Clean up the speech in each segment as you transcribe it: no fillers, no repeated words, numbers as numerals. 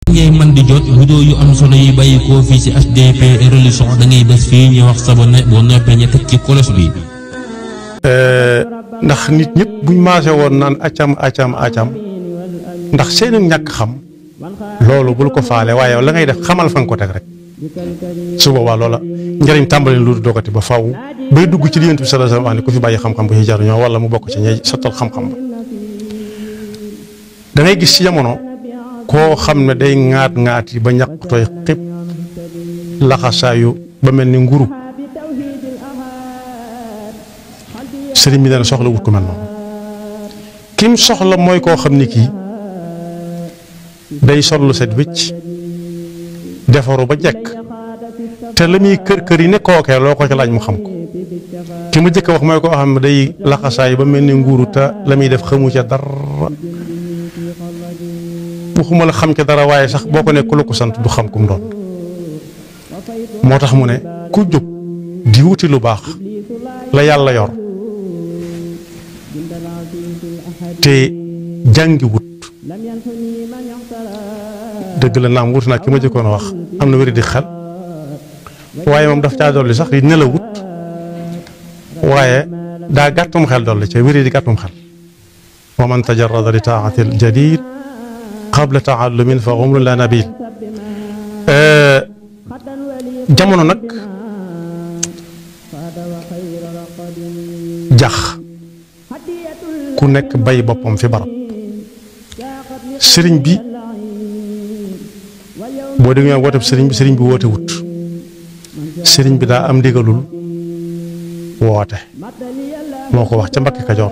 ngay man di jot vidéo yu am solo yi bàyyi ko fii ci HDP religion da ngay bés fii ñu wax sabone boo noppee ñu teg ci kolos bi. ndax nit ñëpp buñ maase woon naan acam ndax seen ñàkk xam loolu bul ko faale waaye la ngay def xamal fa nga ko teg rek su boobaa loola njëriñ tàmbali lu dogati ba faw bay dugg ci li Yonent bi sallallahu alayhi wa sallam wax ne ku fi bàyyi xam-xam bu ci jariñoo wala mu bokk ci ñay sottal xam-xam ba da ngay gis ci jamono koo xam ne day ŋaat yi ba ñàkk tooy xib laxasaayu ba mel ni nguru sëriñ bi nee na soxla wut ko mel noonu kim soxla mooy koo xam ni kii day sol lu set wicc defaru ba jekk te la muy kër yi ne kookee loo ko ci laaj mu xam ko ki ma jëkk wax mooy koo xam ne day laxasaay ba mel ni nguuru te la muy def xamu ca dara waxuma la xam ca dara waaye sax boo ko nekk lu ko sant du xam kum doon moo tax mu ne ku jóg di wuti lu baax la yàlla yor te jàngi wut dëgg la naam wut naa ki ma jëkkoon a wax am na wéri di xel waaye moom daf caa dolli sax di nelawut waaye daa gàttum xel dolli ca wéri di gàttum xel wa man tajarrada li taati al jadid qabla taallumin fa umrun la nabil jamono nag jax ku nekk bay boppam fi barab sëriñ bi boo déggee wooteb sëriñ bi woote wut sëriñ bi daa am ndigalul woote moo ko wax ca Mbakke Kajoor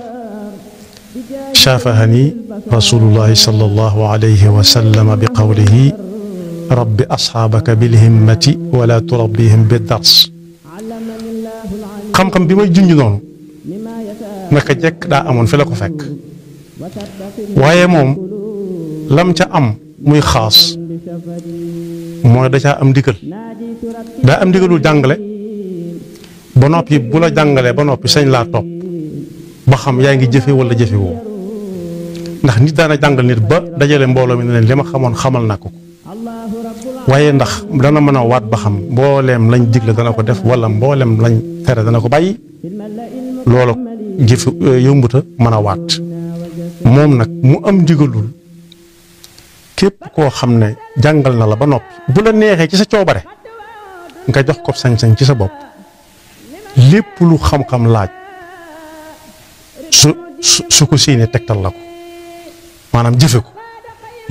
shaafahani rasulullahi sallallahu alayhi wa sallam bi qawlihi rabbi asxaabaka bilhimmati wala turabbihim bi dars xam-xam bi may junj noonu naka jekk daa amoon fi la ko fekk waaye moom lam ca am muy xaas mooy da caa am ndigal daa am ndigalul jàngale ba noppi bu la jàngalee ba noppi sañ laa topp ba xam yaa ngi jëfe wala jëfe woo ndax nit daana jàngal nit ba dajale mbooloo mi ne leen li ma xamoon xamal na ko waaye ndax dana mën a waat ba xam mbooleem lañ digle dana ko def wala mbooleem lañ tere dana ko bàyyi loolu jëf yombuta mën a waat moom nag mu am ndigalul képp koo xam ne jàngal na la ba noppi bu la neexee ci sa coobare nga jox ko sañ-sañ ci sa bopp lépp lu xam-xam laaj su ko séenee tegtal la ko maanaam jëfe ko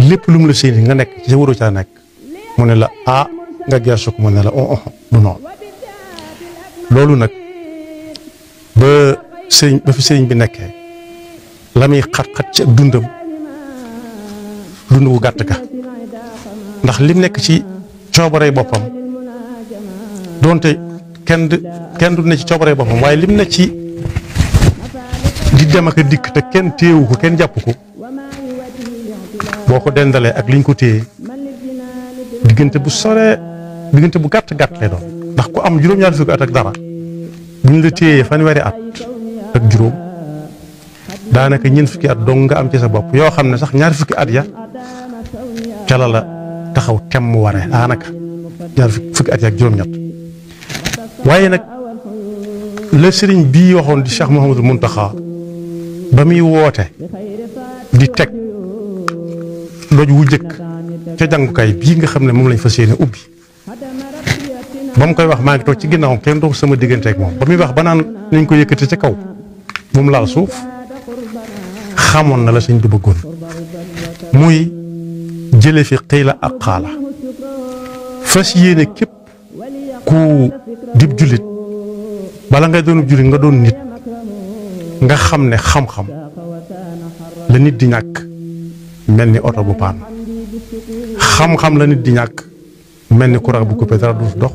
lépp lu mu la séenee nga nekk ci sa waru caa nekk mu ne la nga gersu ko mu ne la du noonu loolu nag ba fi sëriñ bi nekkee la muy xat-xat ci ak dund gu gàtt ga ndax lim nekk ci coobaree boppam doonte kenn du ne ci coobaree boppam waaye lim ne ci di dem ak a dikk te kenn téewu ko kenn jàpp ko boo ko dendalee ak liñ ko téye diggante bu soree diggante bu gàtt lay doon ndax ku am juróom-ñaar fukki at ak dara buñ la téyee fanweeri at ak juróom daanaka ñeent fukki at dong nga am ci sa bopp yoo xam ne sax ñaar fukki at ya ca la taxaw tem mu waree daanaka ñaar fukki at ya ak juróom-ñett waaye nag la sëriñ bii waxoon di Cheikh Mouhamadul Mountakha ba muy woote di teg doj wu jëkk ca jàngukaay bii nga xam ne moom lañ fas yéene ubbi ba mu koy wax maa ngi toog ci ginnaawam kenn dox sama diggante ak moom ba muy wax ba naan nañ ko yëkkati ca kaw bu mu laal suuf xamoon na la sëñ bi bëggoon muy jële fi xiila ak xaala fas yéene képp ku dib jullit bala ngay doon jullit nga doon nit nga xam ne xam-xam la nit di ñàkk mel ni oto bu paan xam-xam la nit di ñàkk mel ni courant bu coupé dara du dox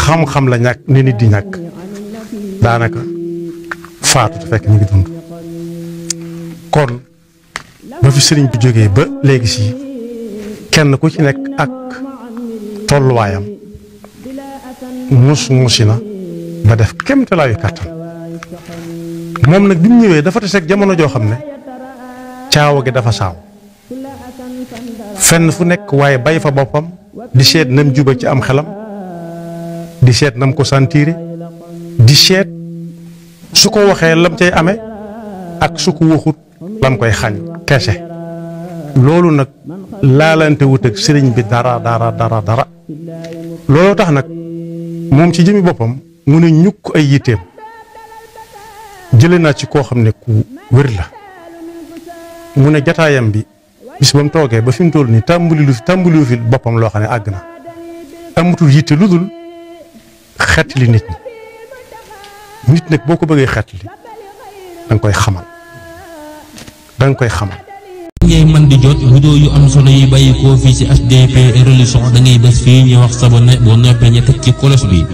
xam-xam la ñàkk ni nit di ñàkk daanaka faatu te fekk ñu ngi dund kon ba fi sëriñ bi jógee ba léegi si kenn ku ci nekk ak tolluwaayam musi na ba def kéemtalaayu kàttan moom nag bi mu ñëwee dafa taseeg jamono joo xam ne caawa gi dafa saaw fenn fu nekk waaye bay fa boppam di seet nam juba ci am xelam di seet nam ko sentiire di seet su ko waxee lam cay amee ak su ko waxut lam koy xañ kese loolu nag laalante wut ak sëriñ bi dara looloo tax nag moom ci jëmi boppam mu ne ñukk ay yitteem jële naa ci koo xam ne ku wér la mu ne jataayam bi bis ba mu toogee ba fi mu toll nii tàmbaliwu fi boppam loo xam ne àgg na amatul yitte lu dul xettali nit nit nag boo ko bëggee xettali danga koy xamal ngay man di jot vidéo yu am solo yi bàyyi koo fii ci HDP Religion da ngay bés fii ñu wax sabonné boo noppee ñu teg ci cloche bi